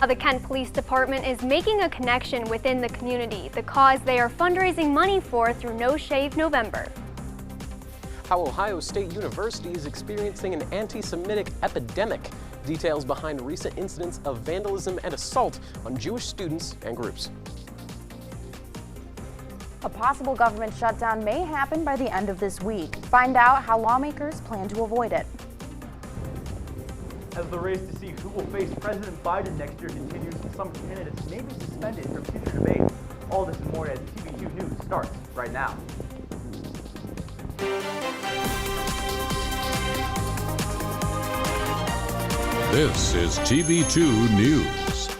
The Kent Police Department is making a connection within the community, the cause they are fundraising money for through No Shave November. How Ohio State University is experiencing an anti-Semitic epidemic. Details behind recent incidents of vandalism and assault on Jewish students and groups. A possible government shutdown may happen by the end of this week. Find out how lawmakers plan to avoid it. As the race to see who will face President Biden next year continues, some candidates may be suspended from future debates. All this and more as TV2 News starts right now. This is TV2 News.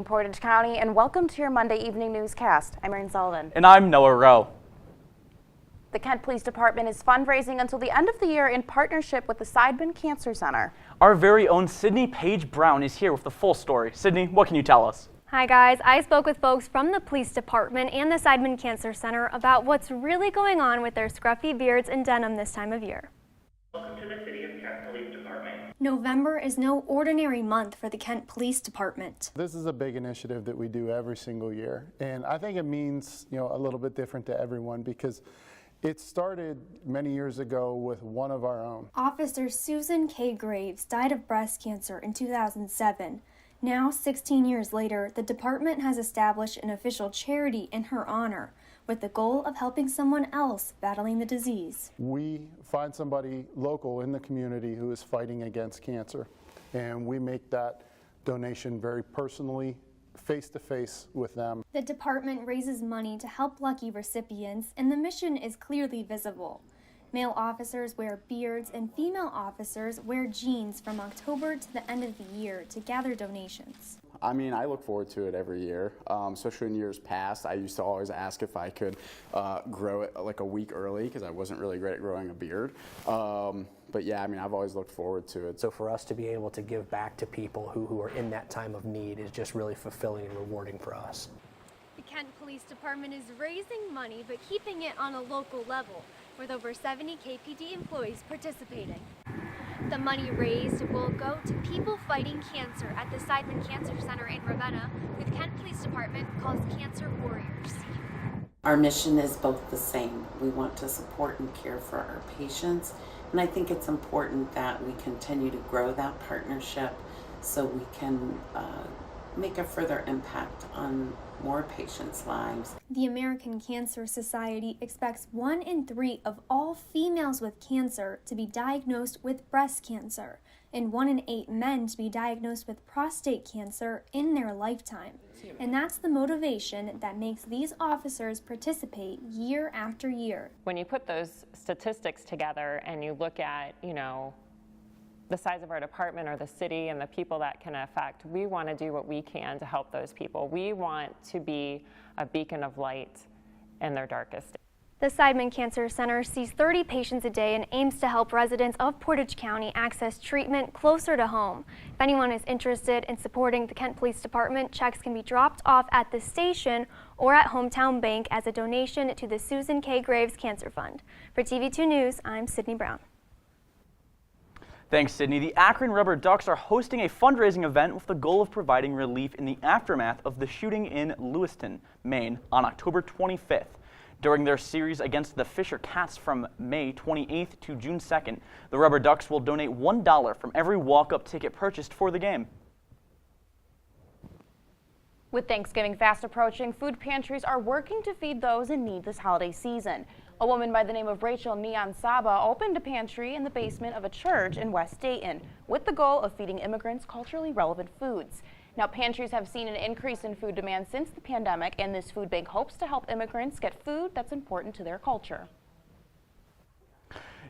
Portage County, and welcome to your Monday evening newscast. I'm Erin Sullivan. And I'm Noah Rowe. The Kent Police Department is fundraising until the end of the year in partnership with the Seidman Cancer Center. Our very own Sydney Paige Brown is here with the full story. Sydney, what can you tell us? Hi guys, I spoke with folks from the police department and the Seidman Cancer Center about what's really going on with their scruffy beards and denim this time of year. Welcome to the City of Kent Police Department. November is no ordinary month for the Kent Police Department. This is a big initiative that we do every single year, and I think it means, a little bit different to everyone because it started many years ago with one of our own. Officer Susan K. Graves died of breast cancer in 2007. Now, 16 years later, the department has established an official charity in her honor, with the goal of helping someone else battling the disease. We find somebody local in the community who is fighting against cancer, and we make that donation very personally, face-to-face with them. The department raises money to help lucky recipients, and the mission is clearly visible. Male officers wear beards and female officers wear jeans from October to the end of the year to gather donations. I mean, I look forward to it every year, especially in years past. I used to always ask if I could grow it like a week early because I wasn't really great at growing a beard. But yeah, I mean, I've always looked forward to it. So for us to be able to give back to people who are in that time of need is just really fulfilling and rewarding for us. The Kent Police Department is raising money but keeping it on a local level, with over 70 KPD employees participating. The money raised will go to people fighting cancer at the Seidman Cancer Center in Ravenna, with Kent Police Department calls Cancer Warriors. Our mission is both the same. We want to support and care for our patients, and I think it's important that we continue to grow that partnership so we can make a further impact on more patients' lives. The American Cancer Society expects 1 in 3 of all females with cancer to be diagnosed with breast cancer, and 1 in 8 men to be diagnosed with prostate cancer in their lifetime. And that's the motivation that makes these officers participate year after year. When you put those statistics together and you look at, the size of our department or the city and the people that can affect, we want to do what we can to help those people. We want to be a beacon of light in their darkest days. The Seidman Cancer Center sees 30 patients a day and aims to help residents of Portage County access treatment closer to home. If anyone is interested in supporting the Kent Police Department, checks can be dropped off at the station or at Hometown Bank as a donation to the Susan K. Graves Cancer Fund. For TV2 News, I'm Sydney Brown. Thanks, Sydney. The Akron Rubber Ducks are hosting a fundraising event with the goal of providing relief in the aftermath of the shooting in Lewiston, Maine on October 25th. During their series against the Fisher Cats from May 28th to June 2nd, the Rubber Ducks will donate $1 from every walk-up ticket purchased for the game. With Thanksgiving fast approaching, food pantries are working to feed those in need this holiday season. A woman by the name of Rachel Neon Saba opened a pantry in the basement of a church in West Dayton with the goal of feeding immigrants culturally relevant foods. Now, pantries have seen an increase in food demand since the pandemic, and this food bank hopes to help immigrants get food that's important to their culture.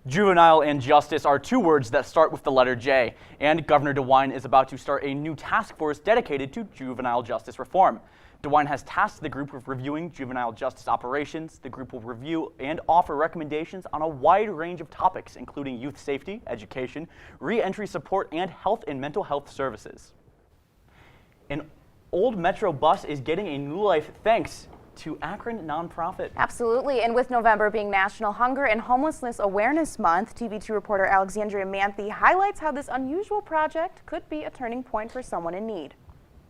Juvenile and justice are 2 words that start with the letter J, and Governor DeWine is about to start a new task force dedicated to juvenile justice reform. DeWine has tasked the group with reviewing juvenile justice operations. The group will review and offer recommendations on a wide range of topics, including youth safety, education, re-entry support, and health and mental health services. An old Metro bus is getting a new life thanks to Akron nonprofit. Absolutely, and with November being National Hunger and Homelessness Awareness Month, TV2 reporter Alexandria Manthe highlights how this unusual project could be a turning point for someone in need.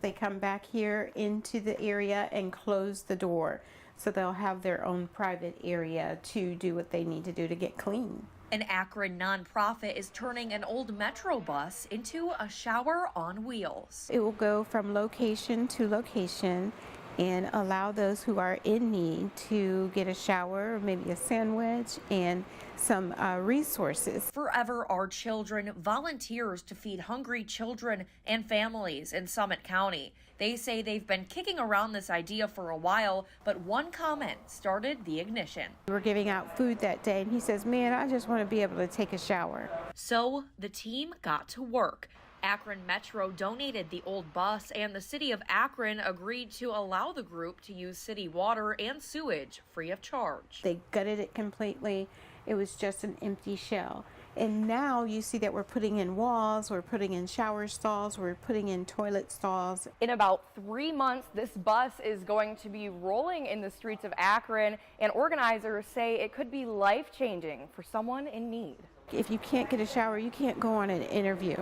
They come back here into the area and close the door, so they'll have their own private area to do what they need to do to get clean. An Akron nonprofit is turning an old Metro bus into a shower on wheels. It will go from location to location and allow those who are in need to get a shower, maybe a sandwich, and some resources. Forever Our Children volunteers to feed hungry children and families in Summit County. They say they've been kicking around this idea for a while, but one comment started the ignition. We were giving out food that day, and he says, "Man, I just want to be able to take a shower." So the team got to work. Akron Metro donated the old bus, and the city of Akron agreed to allow the group to use city water and sewage free of charge. They gutted it completely. It was just an empty shell. And now you see that we're putting in walls, we're putting in shower stalls, we're putting in toilet stalls. In about 3 months, this bus is going to be rolling in the streets of Akron, and organizers say it could be life-changing for someone in need. If you can't get a shower, you can't go on an interview.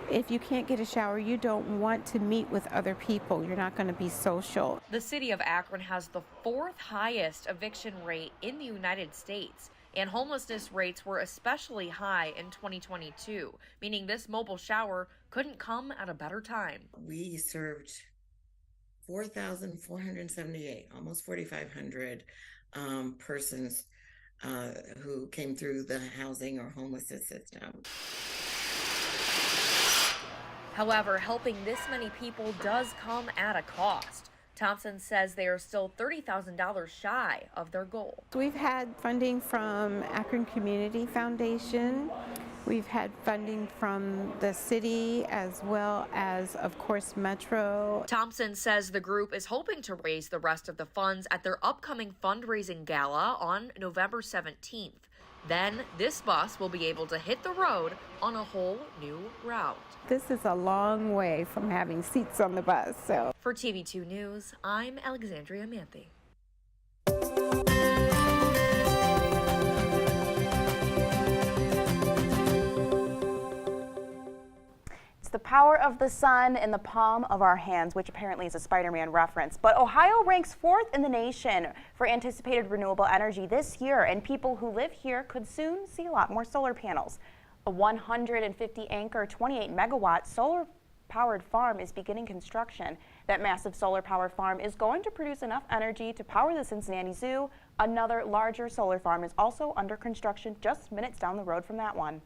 If you can't get a shower, you don't want to meet with other people. You're not going to be social. The city of Akron has the 4th highest eviction rate in the United States, and homelessness rates were especially high in 2022, meaning this mobile shower couldn't come at a better time. We served 4,478, almost 4,500 persons who came through the housing or homelessness system. However, helping this many people does come at a cost. Thompson says they are still $30,000 shy of their goal. We've had funding from Akron Community Foundation. We've had funding from the city as well as, of course, Metro. Thompson says the group is hoping to raise the rest of the funds at their upcoming fundraising gala on November 17th. Then this bus will be able to hit the road on a whole new route. This is a long way from having seats on the bus. So, for TV2 News, I'm Alexandria Manthe. It's the power of the sun in the palm of our hands, which apparently is a Spider-Man reference. But Ohio ranks 4th in the nation for anticipated renewable energy this year, and people who live here could soon see a lot more solar panels. A 150-acre, 28-megawatt solar-powered farm is beginning construction. That massive solar-powered farm is going to produce enough energy to power the Cincinnati Zoo. Another larger solar farm is also under construction just minutes down the road from that one.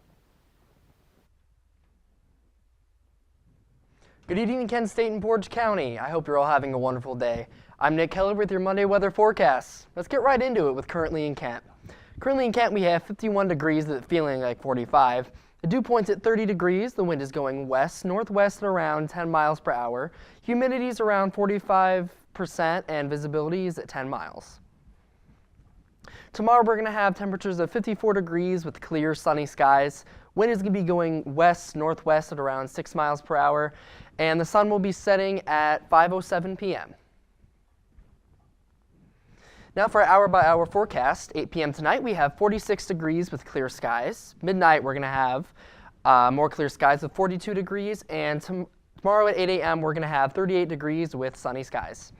Good evening, Kent State and Portage County. I hope you're all having a wonderful day. I'm Nick Keller with your Monday weather forecast. Let's get right into it with currently in Kent. Currently in Kent, we have 51 degrees, feeling like 45. The dew point's at 30 degrees. The wind is going west-northwest at around 10 miles per hour. Humidity is around 45% and visibility is at 10 miles. Tomorrow we're going to have temperatures of 54 degrees with clear, sunny skies. Wind is going to be going west-northwest at around 6 miles per hour. And the sun will be setting at 5:07 p.m. Now for our hour-by-hour forecast. 8 p.m. tonight we have 46 degrees with clear skies. Midnight we're going to have more clear skies with 42 degrees. And tomorrow at 8 a.m. we're going to have 38 degrees with sunny skies.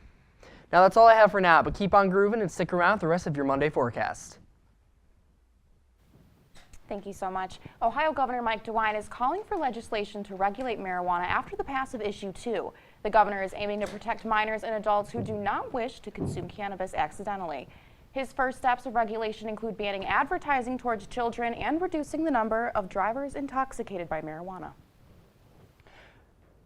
Now that's all I have for now, but keep on grooving and stick around for the rest of your Monday forecast. Thank you so much. Ohio Governor Mike DeWine is calling for legislation to regulate marijuana after the pass of Issue 2. The governor is aiming to protect minors and adults who do not wish to consume cannabis accidentally. His first steps of regulation include banning advertising towards children and reducing the number of drivers intoxicated by marijuana.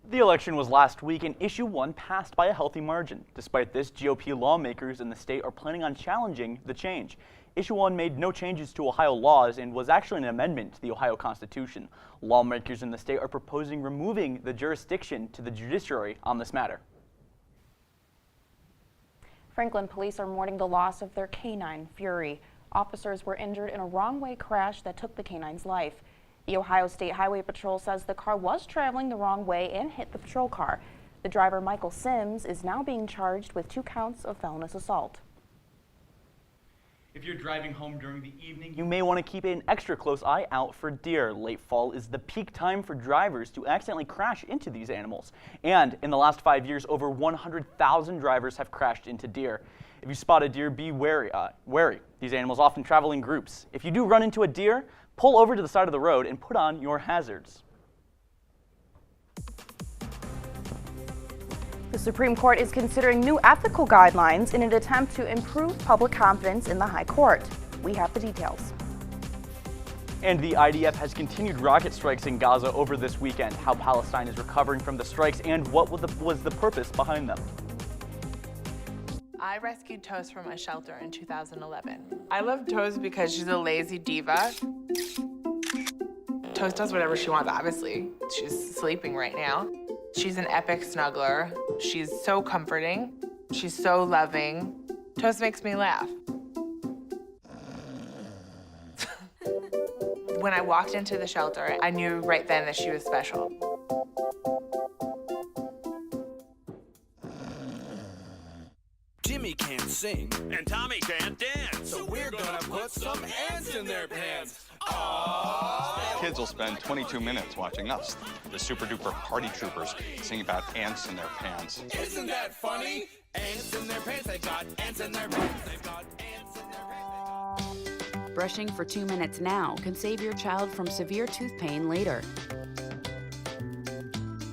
The election was last week and Issue 1 passed by a healthy margin. Despite this, GOP lawmakers in the state are planning on challenging the change. Issue 1 made no changes to Ohio laws and was actually an amendment to the Ohio Constitution. Lawmakers in the state are proposing removing the jurisdiction to the judiciary on this matter. Franklin police are mourning the loss of their canine, Fury. Officers were injured in a wrong-way crash that took the canine's life. The Ohio State Highway Patrol says the car was traveling the wrong way and hit the patrol car. The driver, Michael Sims, is now being charged with 2 counts of felonious assault. If you're driving home during the evening, you may want to keep an extra close eye out for deer. Late fall is the peak time for drivers to accidentally crash into these animals. And in the last 5 years, over 100,000 drivers have crashed into deer. If you spot a deer, be wary. These animals often travel in groups. If you do run into a deer, pull over to the side of the road and put on your hazards. The Supreme Court is considering new ethical guidelines in an attempt to improve public confidence in the High Court. We have the details. And the IDF has continued rocket strikes in Gaza over this weekend. How Palestine is recovering from the strikes and what was the purpose behind them. I rescued Toast from a shelter in 2011. I love Toast because she's a lazy diva. Toast does whatever she wants, obviously. She's sleeping right now. She's an epic snuggler. She's so comforting. She's so loving. Toast makes me laugh. When I walked into the shelter, I knew right then that she was special. Jimmy can't sing, and Tommy can't dance, so we're gonna put some ants in their pants. Aww. Kids will spend 22 minutes watching us, the super duper party troopers, sing about ants in their pants. Isn't that funny? Ants in their pants, they've got ants in their pants, they've got ants in their pants. Brushing for 2 minutes now can save your child from severe tooth pain later.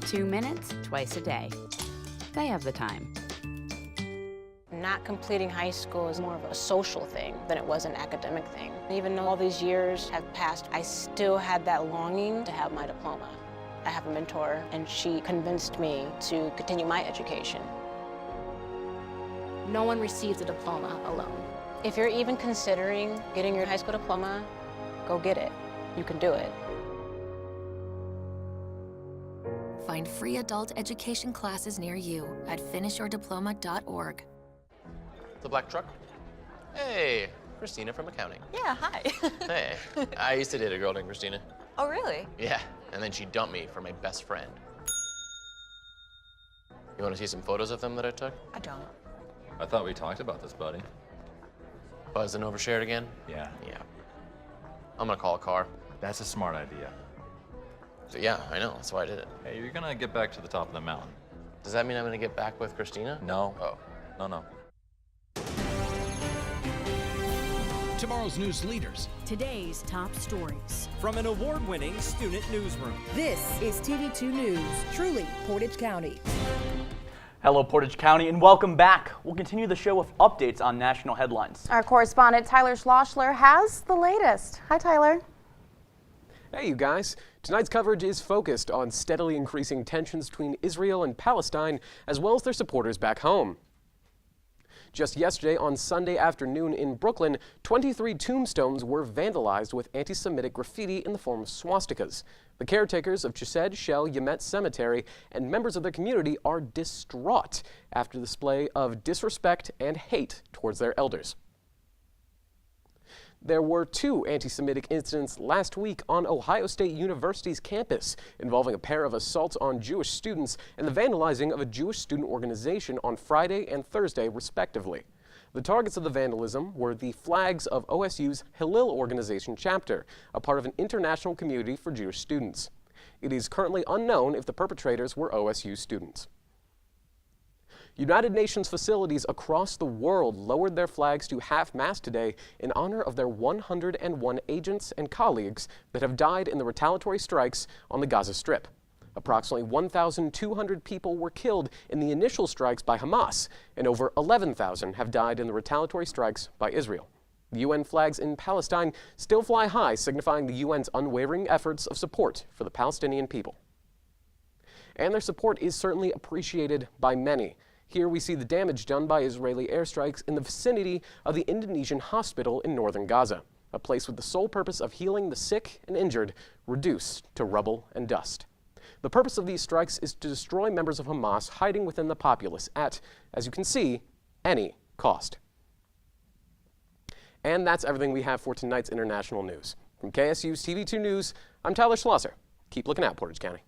2 minutes, twice a day. They have the time. Not completing high school is more of a social thing than it was an academic thing. Even though all these years have passed, I still had that longing to have my diploma. I have a mentor, and she convinced me to continue my education. No one receives a diploma alone. If you're even considering getting your high school diploma, go get it. You can do it. Find free adult education classes near you at finishyourdiploma.org. The black truck? Hey, Christina from accounting. Yeah, hi. Hey, I used to date a girl named Christina. Oh, really? Yeah, and then she dumped me for my best friend. You want to see some photos of them that I took? I don't. I thought we talked about this, buddy. Buzzed and overshared again? Yeah. Yeah. I'm gonna call a car. That's a smart idea. So yeah, I know, that's why I did it. Hey, you're gonna get back to the top of the mountain. Does that mean I'm gonna get back with Christina? No. Oh. No. Tomorrow's news leaders. Today's top stories. From an award-winning student newsroom. This is TV2 News, truly Portage County. Hello, Portage County, and welcome back. We'll continue the show with updates on national headlines. Our correspondent Tyler Schlossler has the latest. Hi, Tyler. Hey, you guys. Tonight's coverage is focused on steadily increasing tensions between Israel and Palestine, as well as their supporters back home. Just yesterday, on Sunday afternoon in Brooklyn, 23 tombstones were vandalized with anti-Semitic graffiti in the form of swastikas. The caretakers of Chesed Shel Yemet Cemetery and members of their community are distraught after the display of disrespect and hate towards their elders. There were 2 anti-Semitic incidents last week on Ohio State University's campus involving a pair of assaults on Jewish students and the vandalizing of a Jewish student organization on Friday and Thursday, respectively. The targets of the vandalism were the flags of OSU's Hillel organization chapter, a part of an international community for Jewish students. It is currently unknown if the perpetrators were OSU students. United Nations facilities across the world lowered their flags to half-mast today in honor of their 101 agents and colleagues that have died in the retaliatory strikes on the Gaza Strip. Approximately 1,200 people were killed in the initial strikes by Hamas, and over 11,000 have died in the retaliatory strikes by Israel. The UN flags in Palestine still fly high, signifying the UN's unwavering efforts of support for the Palestinian people. And their support is certainly appreciated by many. Here we see the damage done by Israeli airstrikes in the vicinity of the Indonesian hospital in northern Gaza, a place with the sole purpose of healing the sick and injured, reduced to rubble and dust. The purpose of these strikes is to destroy members of Hamas hiding within the populace at, as you can see, any cost. And that's everything we have for tonight's international news. From KSU's TV2 News, I'm Tyler Schlosser. Keep looking out, Portage County.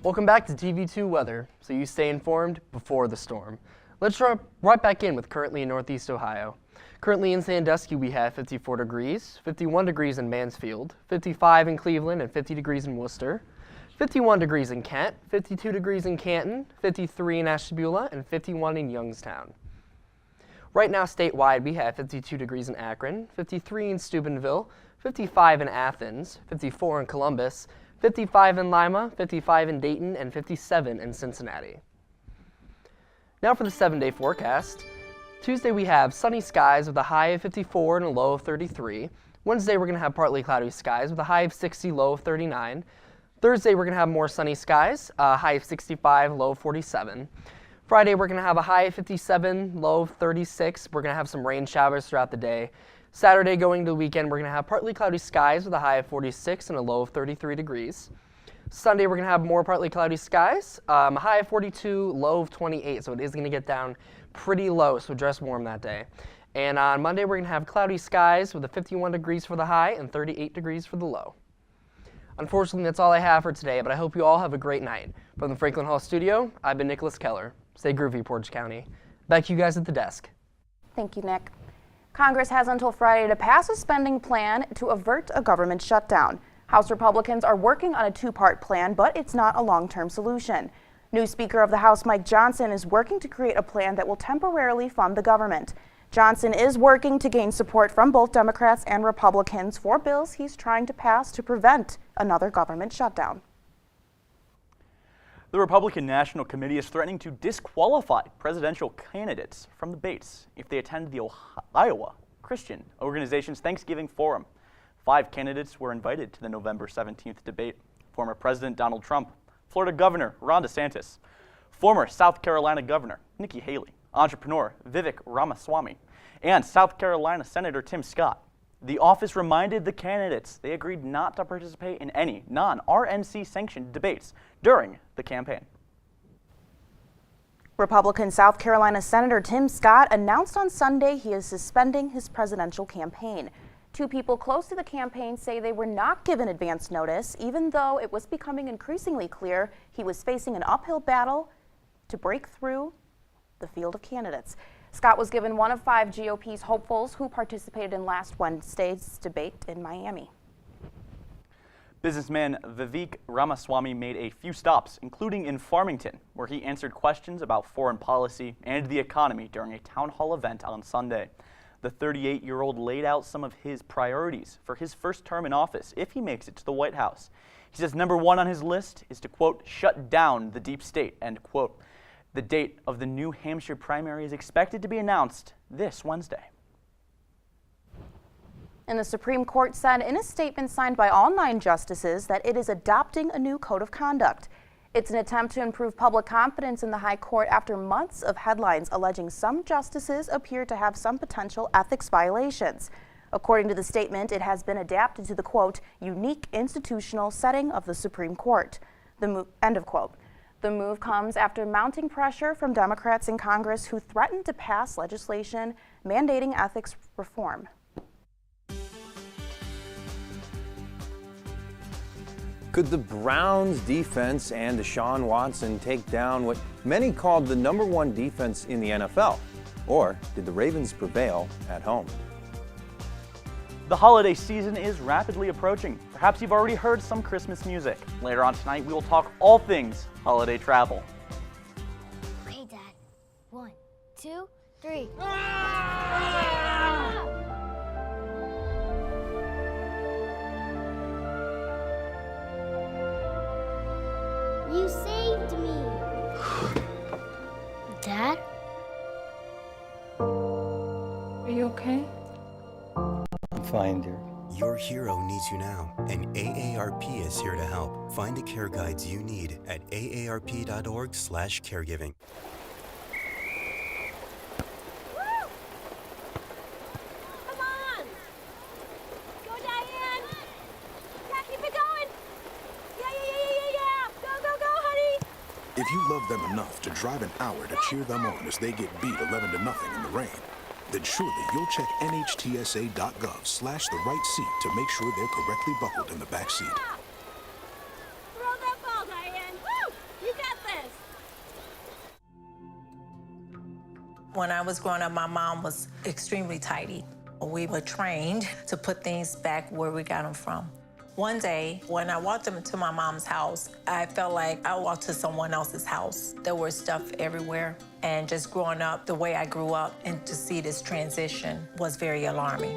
Welcome back to TV2 weather, so you stay informed before the storm. Let's jump right back in with currently in Northeast Ohio. Currently in Sandusky, we have 54 degrees, 51 degrees in Mansfield, 55 in Cleveland, and 50 degrees in Worcester, 51 degrees in Kent, 52 degrees in Canton, 53 in Ashtabula, and 51 in Youngstown. Right now, statewide, we have 52 degrees in Akron, 53 in Steubenville, 55 in Athens, 54 in Columbus, 55 in Lima, 55 in Dayton, and 57 in Cincinnati. Now for the 7-day forecast. Tuesday we have sunny skies with a high of 54 and a low of 33. Wednesday we're going to have partly cloudy skies with a high of 60, low of 39. Thursday we're going to have more sunny skies, a high of 65, low of 47. Friday we're going to have a high of 57, low of 36. We're going to have some rain showers throughout the day. Saturday going into the weekend, we're going to have partly cloudy skies with a high of 46 and a low of 33 degrees. Sunday, we're going to have more partly cloudy skies, a high of 42, low of 28, so it is going to get down pretty low, so dress warm that day. And on Monday, we're going to have cloudy skies with a 51 degrees for the high and 38 degrees for the low. Unfortunately, that's all I have for today, but I hope you all have a great night. From the Franklin Hall studio, I've been Nicholas Keller. Stay groovy, Portage County. Back to you guys at the desk. Thank you, Nick. Congress has until Friday to pass a spending plan to avert a government shutdown. House Republicans are working on a two-part plan, but it's not a long-term solution. New Speaker of the House Mike Johnson is working to create a plan that will temporarily fund the government. Johnson is working to gain support from both Democrats and Republicans for bills he's trying to pass to prevent another government shutdown. The Republican National Committee is threatening to disqualify presidential candidates from debates if they attend the Iowa Christian Organization's Thanksgiving Forum. 5 candidates were invited to the November 17th debate. Former President Donald Trump, Florida Governor Ron DeSantis, former South Carolina Governor Nikki Haley, entrepreneur Vivek Ramaswamy, and South Carolina Senator Tim Scott. The office reminded the candidates they agreed not to participate in any non-RNC sanctioned debates during the campaign. Republican South Carolina Senator Tim Scott announced on Sunday he is suspending his presidential campaign. 2 people close to the campaign say they were not given advance notice, even though it was becoming increasingly clear he was facing an uphill battle to break through the field of candidates. Scott was given one of 5 GOP's hopefuls who participated in last Wednesday's debate in Miami. Businessman Vivek Ramaswamy made a few stops, including in Farmington, where he answered questions about foreign policy and the economy during a town hall event on Sunday. The 38-year-old laid out some of his priorities for his first term in office if he makes it to the White House. He says number 1 on his list is to, quote, shut down the deep state, end quote. The date of the New Hampshire primary is expected to be announced this Wednesday. And the Supreme Court said in a statement signed by all 9 justices that it is adopting a new code of conduct. It's an attempt to improve public confidence in the High Court after months of headlines alleging some justices appear to have some potential ethics violations. According to the statement, it has been adapted to the, quote, unique institutional setting of the Supreme Court. End of quote. The move comes after mounting pressure from Democrats in Congress who threatened to pass legislation mandating ethics reform. Could the Browns defense and Deshaun Watson take down what many called the #1 defense in the NFL? Or did the Ravens prevail at home? The holiday season is rapidly approaching. Perhaps you've already heard some Christmas music. Later on tonight, we will talk all things holiday travel. Okay, Dad. 1, 2, 3. You saved me. Dad? Are you okay? I'm fine, dear. Your hero needs you now, and AARP is here to help. Find the care guides you need at aarp.org/caregiving. Come on! Go, Diane! Yeah, keep it going! Yeah! Go, honey! If you love them enough to drive an hour to cheer them on as they get beat 11-0 in the rain, then surely you'll check nhtsa.gov/the-right seat to make sure they're correctly buckled in the back seat. Throw that ball, Diane! Woo! When I was growing up, my mom was extremely tidy. We were trained to put things back where we got them from. One day, when I walked into my mom's house, I felt like I walked to someone else's house. There was stuff everywhere. And just growing up the way I grew up, and to see this transition was very alarming.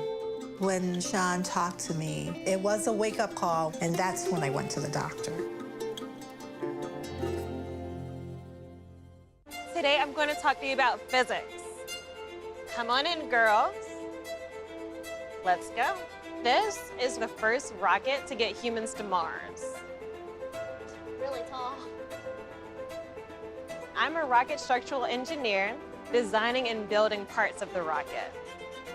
When Sean talked to me, it was a wake-up call, and that's when I went to the doctor. Today I'm going to talk to you about physics. Come on in, girls. Let's go. This is the first rocket to get humans to Mars. Really tall. I'm a rocket structural engineer, designing and building parts of the rocket.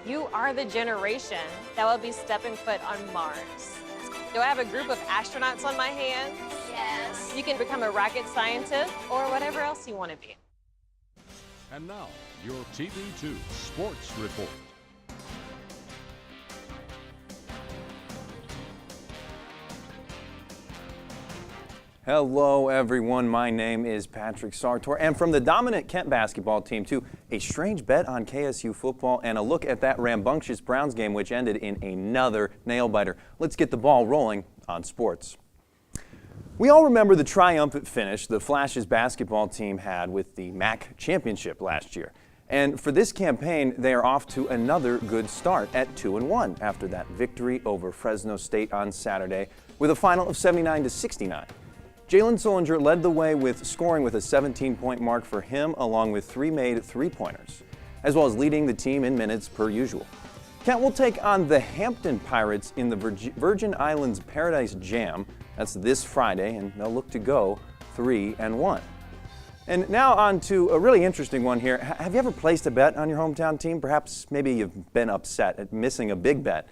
You are the generation that will be stepping foot on Mars. Do I have a group of astronauts on my hands? Yes. You can become a rocket scientist or whatever else you want to be. And now, your TV2 Sports Report. Hello, everyone. My name is Patrick Sartor, and from the dominant Kent basketball team to a strange bet on KSU football and a look at that rambunctious Browns game, which ended in another nail-biter. Let's get the ball rolling on sports. We all remember the triumphant finish the Flash's basketball team had with the MAC championship last year. And for this campaign, they are off to another good start at 2-1 after that victory over Fresno State on Saturday with a final of 79-69. Jalen Sullinger led the way with scoring with a 17-point mark for him, along with 3 made three-pointers, as well as leading the team in minutes per usual. Kent will take on the Hampton Pirates in the Virgin Islands Paradise Jam. That's this Friday, and they'll look to go 3-1. And now on to a really interesting one here. Have you ever placed a bet on your hometown team? Perhaps maybe you've been upset at missing a big bet.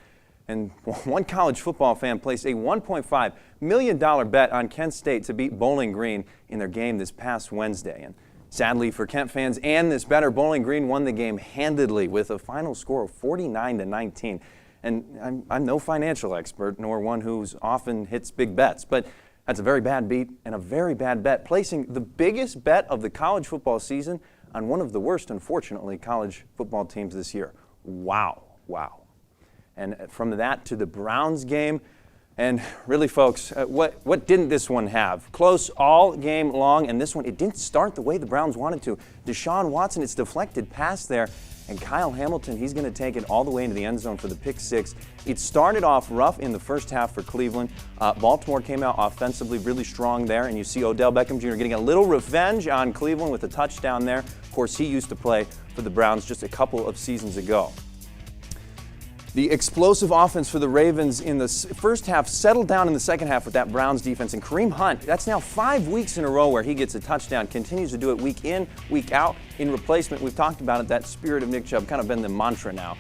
And one college football fan placed a $1.5 million bet on Kent State to beat Bowling Green in their game this past Wednesday. And sadly for Kent fans and this bettor, Bowling Green won the game handedly with a final score of 49-19. And I'm no financial expert, nor one who's often hits big bets, but that's a very bad beat and a very bad bet, placing the biggest bet of the college football season on one of the worst, unfortunately, college football teams this year. Wow. And from that to the Browns game, and really, folks, what didn't this one have? Close all game long, and this one, it didn't start the way the Browns wanted to. Deshaun Watson, it's deflected pass there, and Kyle Hamilton, he's going to take it all the way into the end zone for the pick six. It started off rough in the first half for Cleveland. Baltimore came out offensively really strong there, and you see Odell Beckham Jr. getting a little revenge on Cleveland with a touchdown there. Of course, he used to play for the Browns just a couple of seasons ago. The explosive offense for the Ravens in the first half settled down in the second half with that Browns defense. And Kareem Hunt, that's now 5 weeks in a row where he gets a touchdown, continues to do it week in, week out. In replacement, we've talked about it, that spirit of Nick Chubb kind of been the mantra now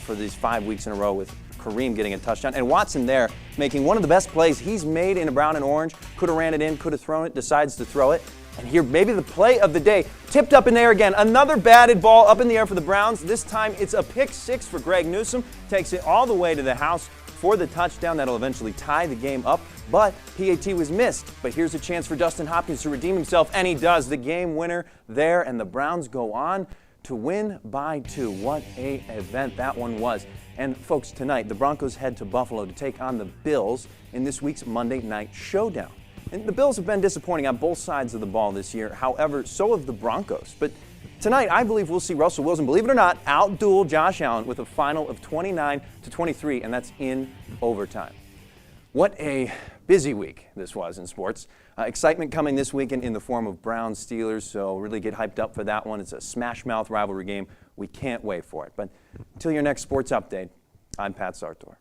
for these 5 weeks in a row with Kareem getting a touchdown. And Watson there making one of the best plays he's made in a brown and orange. Could have ran it in, could have thrown it, decides to throw it. And here, maybe the play of the day, tipped up in the air again. Another batted ball up in the air for the Browns. This time it's a pick six for Greg Newsome. Takes it all the way to the house for the touchdown that'll eventually tie the game up. But PAT was missed. But here's a chance for Dustin Hopkins to redeem himself, and he does. The game winner there, and the Browns go on to win by 2. What a event that one was. And folks, tonight the Broncos head to Buffalo to take on the Bills in this week's Monday Night Showdown. And the Bills have been disappointing on both sides of the ball this year. However, so have the Broncos. But tonight, I believe we'll see Russell Wilson, believe it or not, outduel Josh Allen with a final of 29-23, and that's in overtime. What a busy week this was in sports. Excitement coming this weekend in the form of Browns-Steelers, so really get hyped up for that one. It's a smash-mouth rivalry game. We can't wait for it. But until your next sports update, I'm Pat Sartor.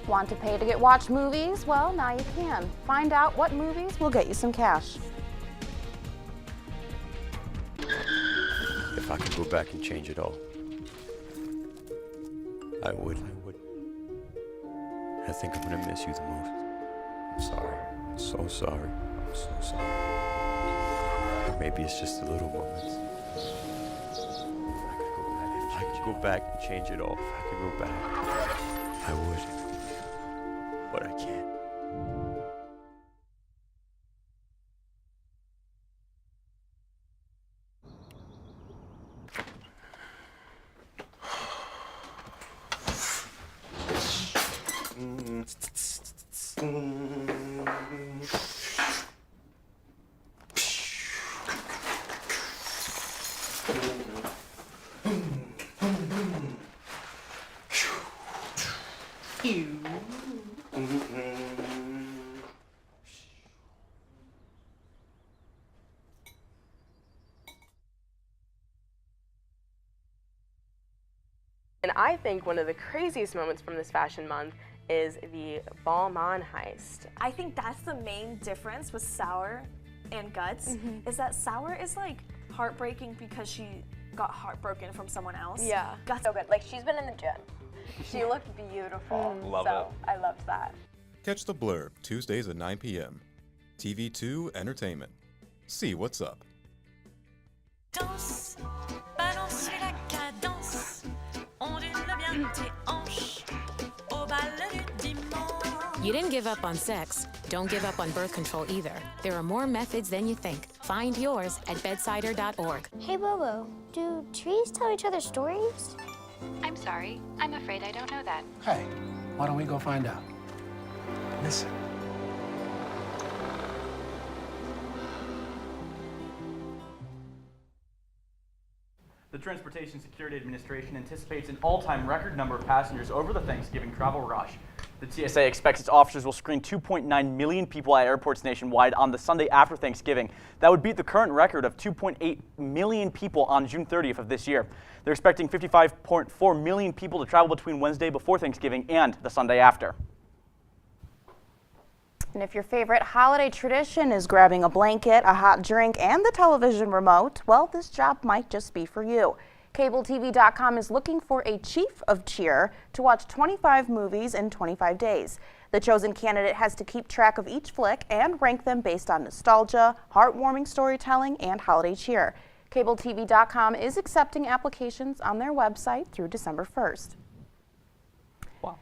Want to pay to watch movies? Well, now you can. Find out what movies will get you some cash. If I could go back and change it all, I would. I think I'm gonna miss you the most. I'm sorry. I'm so sorry. I'm so sorry. Maybe it's just the little moments. If I could go back and change it all, if I could go back, I would. But I can't. I think one of the craziest moments from this fashion month is the Balmain heist. I think that's the main difference with Sour and Guts, is that Sour is like heartbreaking because she got heartbroken from someone else. Yeah. Guts, So good. Like, she's been in the gym. She looked beautiful. Love so I loved that. Catch The Blurb Tuesdays at 9 p.m. TV2 Entertainment. See what's up. Danse, balance la cadence, ondule bien tes hanches, au bal du dimanche. You didn't give up on sex. Don't give up on birth control either. There are more methods than you think. Find yours at bedsider.org. Hey, Bobo, do trees tell each other stories? I'm sorry. I'm afraid I don't know that. Hey, why don't we go find out? Listen. The Transportation Security Administration anticipates an all-time record number of passengers over the Thanksgiving travel rush. The TSA expects its officers will screen 2.9 million people at airports nationwide on the Sunday after Thanksgiving. That would beat the current record of 2.8 million people on June 30th of this year. They're expecting 55.4 million people to travel between Wednesday before Thanksgiving and the Sunday after. And if your favorite holiday tradition is grabbing a blanket, a hot drink, and the television remote, well, this job might just be for you. CableTV.com is looking for a chief of cheer to watch 25 movies in 25 days. The chosen candidate has to keep track of each flick and rank them based on nostalgia, heartwarming storytelling, and holiday cheer. CableTV.com is accepting applications on their website through December 1st. Wow,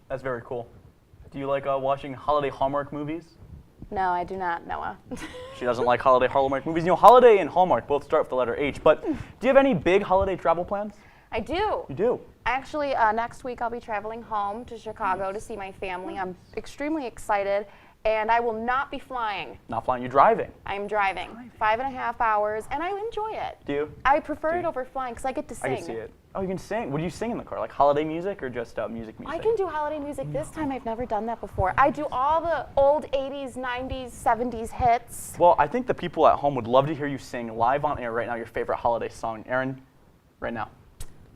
that's very cool. Do you like watching holiday Hallmark movies? No, I do not, Noah. She doesn't like holiday Hallmark movies. You know, holiday and Hallmark both start with the letter H, but do you have any big holiday travel plans? I do. You do? Actually, next week I'll be traveling home to Chicago to see my family. I'm extremely excited, and I will not be flying. Not flying, you're driving. I'm driving 5.5 hours, and I enjoy it. Do you? I prefer it over flying because I get to sing. I can see it. Oh, you can sing. What do you sing in the car? Like holiday music or just music? I can do holiday music this time. I've never done that before. I do all the old 80s, 90s, 70s hits. Well, I think the people at home would love to hear you sing live on air right now your favorite holiday song. Aaron, right now.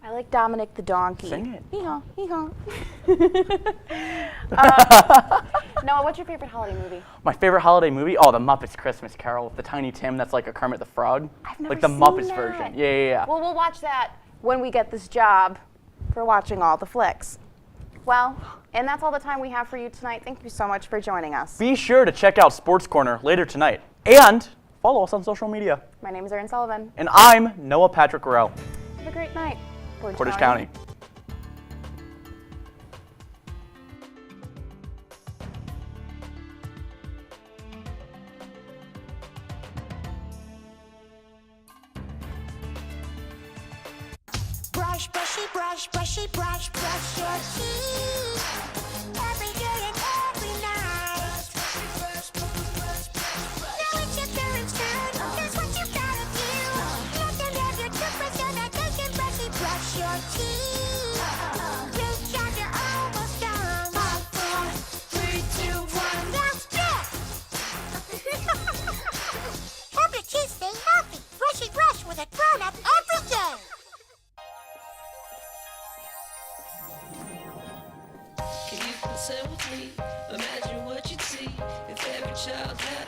I like Dominic the Donkey. Sing it. Hee-haw, hee-haw. Noah, what's your favorite holiday movie? My favorite holiday movie? Oh, The Muppets Christmas Carol with the Tiny Tim. That's like a Kermit the Frog. I've never like the seen Muppets that. version. Yeah. Well, we'll watch that when we get this job for watching all the flicks. Well, and that's all the time we have for you tonight. Thank you so much for joining us. Be sure to check out Sports Corner later tonight. And follow us on social media. My name is Erin Sullivan. And I'm Noah Patrick Rowe. Have a great night. Portage County. Brush, brushy, brush, brushy, brush, brush your teeth. Every day and every night. Now it's your parents' turn. Here's what you gotta do. Let them have your toothbrush so that they can brushy brush your teeth. Good job, you're almost done. 5, 4, 3, 2, 1. That's it. Help your teeth stay healthy. Brushy brush with a grown-up every day. Can you concern with me? Imagine what you'd see if every child had